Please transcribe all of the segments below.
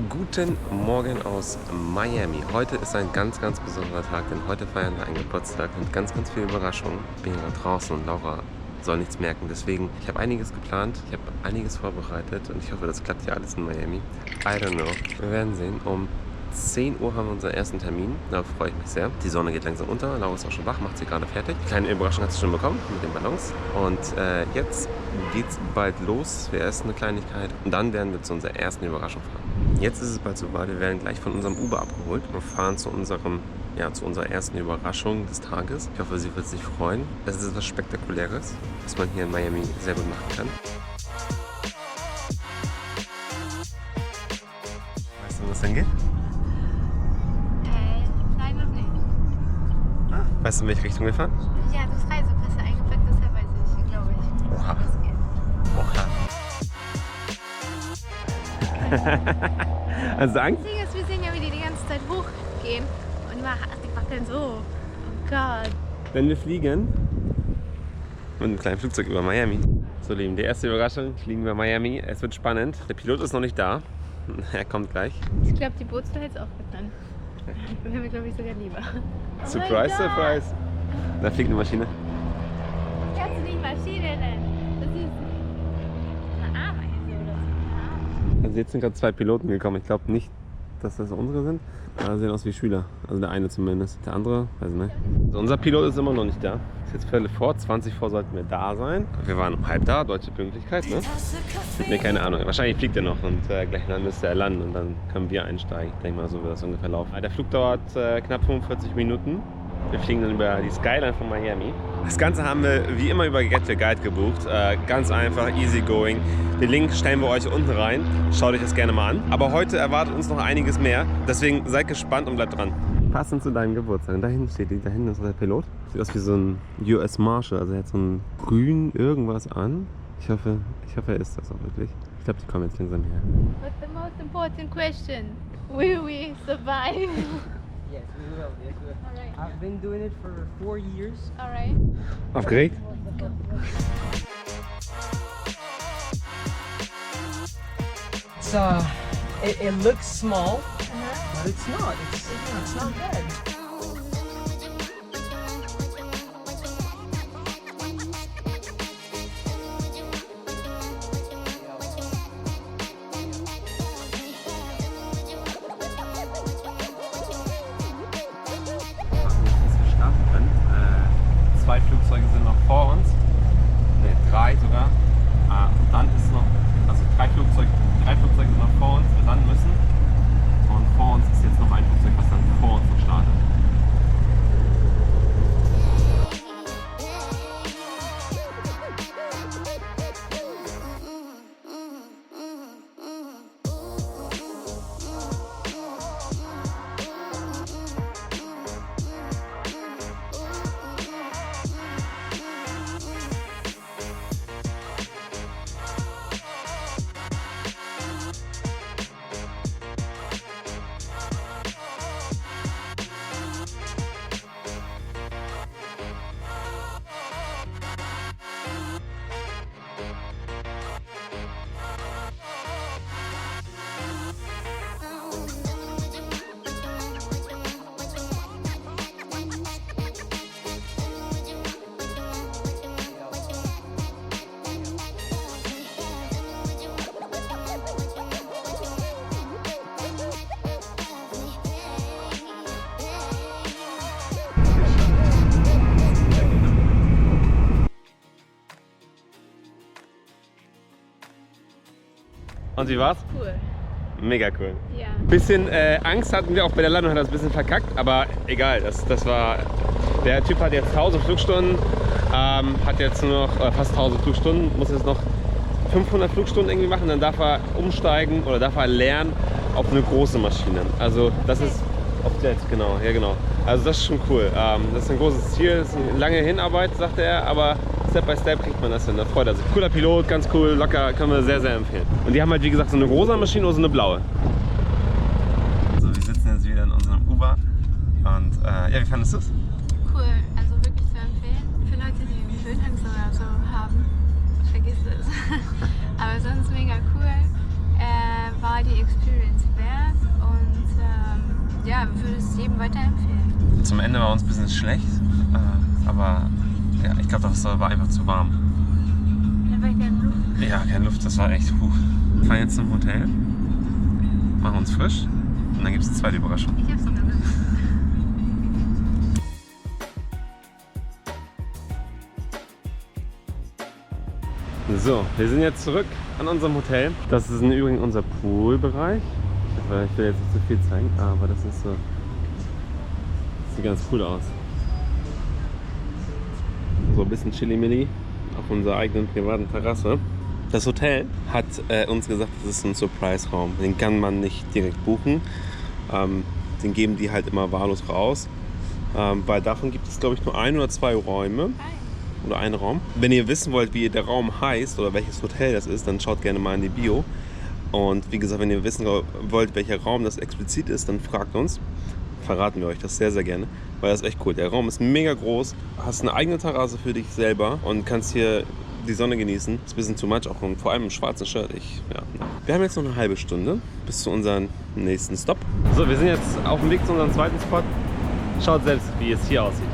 Guten Morgen aus Miami. Heute ist ein ganz besonderer Tag, denn heute feiern wir einen Geburtstag mit ganz viel Überraschungen. Ich bin hier gerade draußen und Laura soll nichts merken. Deswegen, ich habe einiges geplant, ich habe einiges vorbereitet und ich hoffe, das klappt hier alles in Miami. I don't know. Wir werden sehen. Um 10 Uhr haben wir unseren ersten Termin. Da freue ich mich sehr. Die Sonne geht langsam unter. Laura ist auch schon wach, macht sie gerade fertig. Kleine Überraschung hat sie schon bekommen mit den Ballons. Und jetzt geht's bald los. Wir essen eine Kleinigkeit und dann werden wir zu unserer ersten Überraschung fahren. Jetzt ist es bald soweit. Wir werden gleich von unserem Uber abgeholt und fahren zu unserer ersten Überraschung des Tages. Ich hoffe, sie wird sich freuen. Es ist etwas Spektakuläres, was man hier in Miami sehr gut machen kann. Weißt du, wo es hingeht? Nein, noch nicht. Weißt du, in welche Richtung wir fahren? Ja, das Reisepässe eingepackt, deshalb weiß ich, glaube ich. Oha. wo es geht. Also Angst? Das Ding ist, wir sehen ja, wie die ganze Zeit hochgehen. Und die wackeln so. Oh Gott. Wenn wir fliegen mit einem kleinen Flugzeug über Miami. So, Lieben, die erste Überraschung, fliegen wir Miami. Es wird spannend. Der Pilot ist noch nicht da. Er kommt gleich. Ich glaube, die Bootsfahrt ist auch mit dran. Wäre mir, glaube ich, sogar lieber. Oh Surprise, surprise. Da fliegt eine Maschine. Kannst du nicht Maschine nennen? Das ist eine Ameise oder so. Also jetzt sind gerade 2 Piloten gekommen. Ich glaube nicht, dass das unsere sind. Aber sie sehen aus wie Schüler. Also der eine zumindest. Der andere, weiß ich nicht. Also unser Pilot ist immer noch nicht da. Ist jetzt Viertel vor, 20 vor sollten wir da sein. Wir waren um halb da, deutsche Pünktlichkeit, ne? Ne, keine Ahnung. Wahrscheinlich fliegt er noch und gleich dann müsste er landen und dann können wir einsteigen. Ich denke mal, so wird das ungefähr laufen. Der Flug dauert knapp 45 Minuten. Wir fliegen dann über die Skyline von Miami. Das Ganze haben wir wie immer über Get Your Guide gebucht. Ganz einfach, easy going. Den Link stellen wir euch unten rein. Schaut euch das gerne mal an. Aber heute erwartet uns noch einiges mehr. Deswegen seid gespannt und bleibt dran. Passend zu deinem Geburtstag. Da hinten steht da hinten ist der Pilot. Sieht aus wie so ein US Marshal. Also er hat so ein grün irgendwas an. Ich hoffe, er ist das auch wirklich. Ich glaube, die kommen jetzt langsam her. But the most important question, will we survive? Yes, we will. Yes, we will. Alright. I've been doing it for 4 years. Alright. Aufgeregt? It's it looks small, but it's not. It's not bad. Starten können. 2 Flugzeuge sind noch vor uns. Ne, 3 sogar. Und dann ist noch, also 3 Flugzeuge sind noch vor uns, wir landen müssen. Und vor uns ist jetzt noch ein Flugzeug, was dann vor uns noch startet. Und wie war's? Cool. Mega cool. Ja. Bisschen Angst hatten wir auch bei der Landung, hat das ein bisschen verkackt, aber egal, das war, der Typ hat jetzt 1000 Flugstunden, hat jetzt nur noch fast 1000 Flugstunden, muss jetzt noch 500 Flugstunden irgendwie machen, dann darf er umsteigen oder darf er lernen auf eine große Maschine. Also das ist auf Jet, genau, ja genau. Also das ist schon cool. Das ist ein großes Ziel, das ist eine lange Hinarbeit, sagte er, aber Step by Step kriegt man das hin, da freut er sich. Cooler Pilot, ganz cool, locker, können wir sehr empfehlen. Und die haben halt wie gesagt so eine rosa Maschine oder so eine blaue. So, wir sitzen jetzt wieder in unserem Uber und ja, wie fandest du es? Cool, also wirklich zu empfehlen. Für Leute, die irgendwie Höhenangst oder so haben, vergiss es. Aber sonst mega cool. war die Experience wert und ja, wir würden es jedem weiterempfehlen. Zum Ende war uns ein bisschen schlecht, aber ja, ich glaube, das war einfach zu warm. Da war keine Luft. Ja, keine Luft, das war echt hoch. Wir fahren jetzt zum Hotel, machen uns frisch und dann gibt es eine zweite Überraschung. Ich hab's noch gemacht. So, wir sind jetzt zurück an unserem Hotel. Das ist im Übrigen unser Poolbereich. Ich will jetzt nicht zu viel zeigen, aber das ist so. Das sieht ganz cool aus. So ein bisschen Chili-Milli auf unserer eigenen privaten Terrasse. Das Hotel hat uns gesagt, das ist ein Surprise-Raum. Den kann man nicht direkt buchen. Den geben die halt immer wahllos raus. Weil davon gibt es, glaube ich, nur 1 oder 2 Räume. Oder einen Raum. Wenn ihr wissen wollt, wie der Raum heißt oder welches Hotel das ist, dann schaut gerne mal in die Bio. Und wie gesagt, wenn ihr wissen wollt, welcher Raum das explizit ist, dann fragt uns. Verraten wir euch das sehr, sehr gerne, weil das ist echt cool. Der Raum ist mega groß, hast eine eigene Terrasse für dich selber und kannst hier die Sonne genießen. Ist ein bisschen too much, auch vor allem im schwarzen Shirt. Wir haben jetzt noch eine halbe Stunde bis zu unserem nächsten Stop. So, wir sind jetzt auf dem Weg zu unserem zweiten Spot. Schaut selbst, wie es hier aussieht.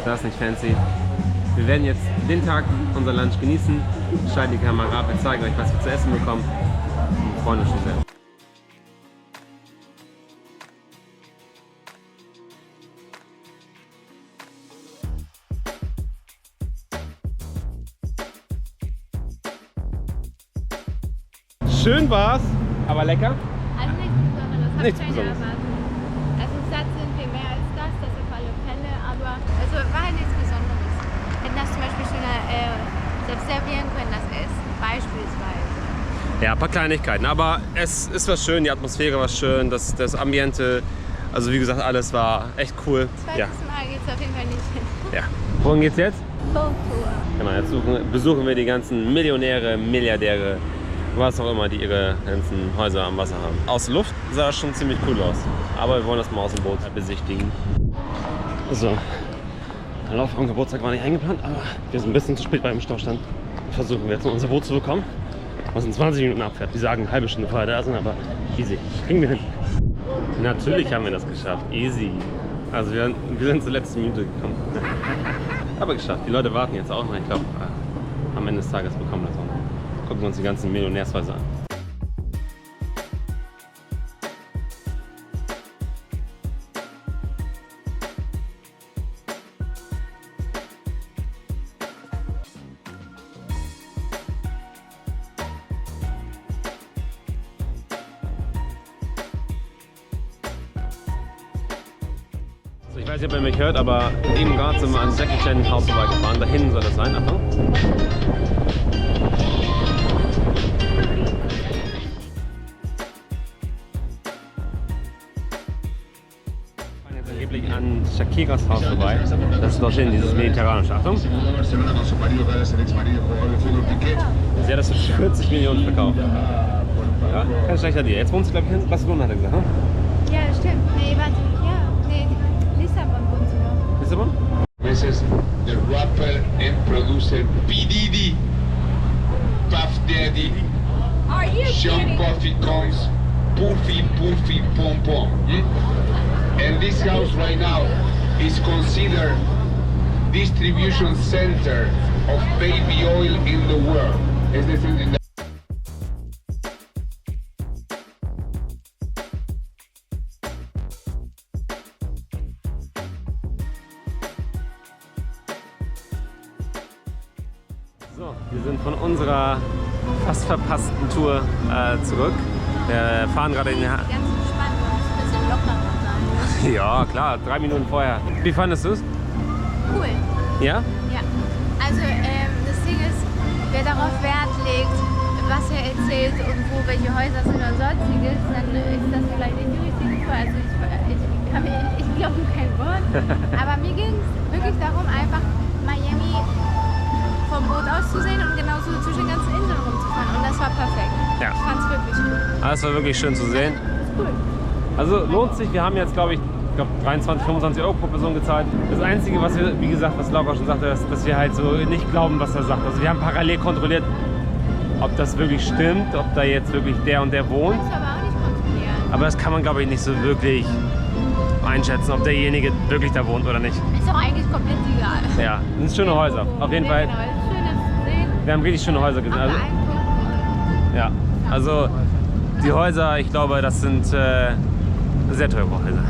Das ist nicht fancy. Wir werden jetzt den Tag unser Lunch genießen, schalten die Kamera ab, wir zeigen euch, was wir zu essen bekommen und freuen uns schon sehr. Schön war's, aber lecker. Also nichts Besonderes, hab Nichts keine Besonderes. Erwartung. Also satt sind wir mehr als das auf alle Fälle, aber also war halt nichts Besonderes. Hätten das zum Beispiel schon selbst servieren können, das Essen, beispielsweise. Ja, ein paar Kleinigkeiten, aber es war schön, die Atmosphäre war schön, das Ambiente, also wie gesagt, alles war echt cool. Ja. Zweites Mal geht's auf jeden Fall nicht hin. Ja. Wohin geht's jetzt? Boat-Tour. Genau, jetzt besuchen wir die ganzen Millionäre, Milliardäre, was auch immer, die ihre ganzen Häuser am Wasser haben. Aus der Luft sah das schon ziemlich cool aus, aber wir wollen das mal aus dem Boot besichtigen. So, der Lauf am Geburtstag war nicht eingeplant, aber wir sind ein bisschen zu spät beim Staustand. Versuchen wir jetzt noch unser Boot zu bekommen, was in 20 Minuten abfährt. Die sagen, eine halbe Stunde vorher da sind, aber easy, kriegen wir hin. Natürlich haben wir das geschafft, easy. Also wir sind zur letzten Minute gekommen. Aber geschafft, die Leute warten jetzt auch noch. Ich glaube, am Ende des Tages bekommen wir das auch noch. Gucken wir uns die ganzen Millionärshäuser an. Ich weiß nicht, ob ihr mich hört, aber eben gerade sind wir an Jackie Chan Haus vorbeigefahren. Da hinten soll es sein, Achtung. Wir fahren jetzt angeblich an Shakiras Haus vorbei. Das ist doch schön, dieses mediterranische. Achtung. Sie hat das für 40 Millionen verkauft. Ja, kein schlechter Deal. Jetzt wohnt sie, glaube ich, in Barcelona, hat er gesagt. Hm? Ja, das stimmt. Nee, warte. Ja, nee, Lissabon wohnt sie noch. Lissabon? This is the rapper and producer P. Diddy, Puff Daddy, Are you Sean Puffy Combs, Puffy Puffy Pom Pom. And this house right now is considered distribution center of baby oil in the world. Es decir, So, wir sind von unserer fast verpassten Tour zurück. Wir fahren gerade in die Ganz entspannt und ein bisschen lockerer sein. Ja, klar, 3 Minuten vorher. Wie fandest du es? Cool. Ja? Ja. Also das Ding ist, wer darauf Wert legt, was er erzählt und wo welche Häuser sind oder sonstiges, dann ist das vielleicht nicht die richtige Tour. Also ich glaube kein Wort. Aber mir ging es wirklich darum, einfach Miami vom Boot aus zu sehen und genauso zwischen den ganzen Inseln rumzufahren. Und das war perfekt. Ja. Ich fand es wirklich cool. Das war wirklich schön zu sehen. Cool. Also lohnt sich, wir haben jetzt glaube ich glaube 23, 25 Euro pro Person gezahlt. Das Einzige, was wir, wie gesagt, was Laura schon sagte, ist, dass wir halt so nicht glauben, was er sagt. Also wir haben parallel kontrolliert, ob das wirklich stimmt, ob da jetzt wirklich der und der wohnt. Kannst du aber auch nicht kontrollieren. Aber das kann man, glaube ich, nicht so wirklich einschätzen, ob derjenige wirklich da wohnt oder nicht. Ist doch eigentlich komplett egal. Ja, das sind schöne Häuser. Auf jeden Fall. Genau, es ist schön, das zu sehen. Wir haben richtig schöne Häuser gesehen. Also, ja, also die Häuser, ich glaube, das sind sehr teure Häuser.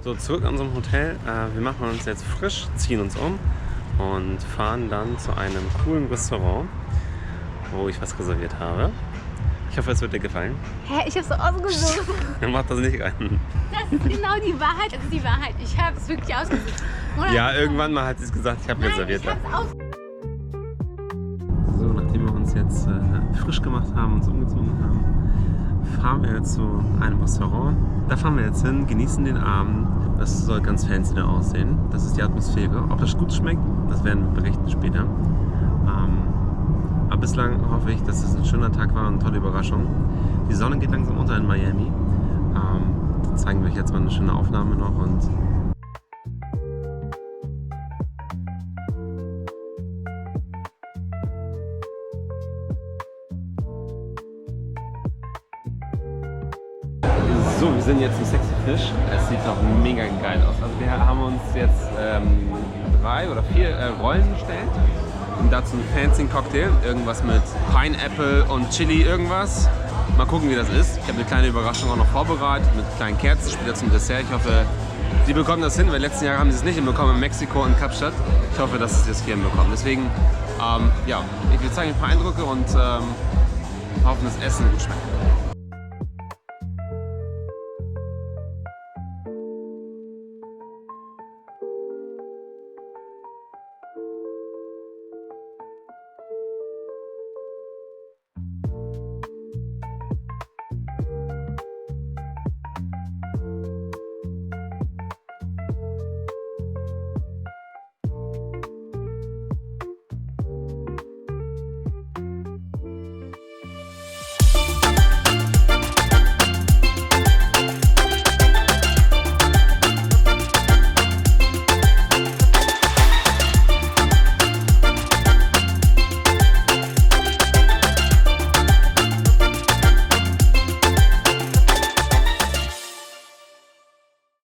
So, zurück an unserem Hotel. Wir machen uns jetzt frisch, ziehen uns um und fahren dann zu einem coolen Restaurant, wo ich was reserviert habe. Ich hoffe, es wird dir gefallen. Hä, ich hab's so ausgesucht. Dann mach das nicht rein. Das ist genau die Wahrheit. Das ist die Wahrheit. Ich hab's wirklich ausgesucht. Oder? Ja, irgendwann mal hat sie es gesagt, ich habe Nein, reserviert. ich hab's ausgesucht. So, nachdem wir uns jetzt frisch gemacht haben, uns umgezogen haben, fahren wir jetzt zu einem Restaurant. Da fahren wir jetzt hin, genießen den Abend. Das soll ganz fancy da aussehen. Das ist die Atmosphäre. Ob das gut schmeckt, das werden wir berichten später. Aber bislang hoffe ich, dass es ein schöner Tag war und eine tolle Überraschung. Die Sonne geht langsam unter in Miami. Da zeigen wir euch jetzt mal eine schöne Aufnahme noch. Und so, wir sind jetzt im Sexy Fish. Es sieht doch mega geil aus. Also wir haben uns jetzt 3 oder 4 Rollen bestellt. Und dazu einen fancy Cocktail. Irgendwas mit Pineapple und Chili irgendwas. Mal gucken, wie das ist. Ich habe eine kleine Überraschung auch noch vorbereitet mit kleinen Kerzen später zum Dessert. Ich hoffe, die bekommen das hin, weil letzten Jahr haben sie es nicht hinbekommen in Mexiko und Kapstadt. Ich hoffe, dass sie das hier hinbekommen. Deswegen, ja, ich will zeigen ein paar Eindrücke und hoffen, dass Essen gut schmeckt.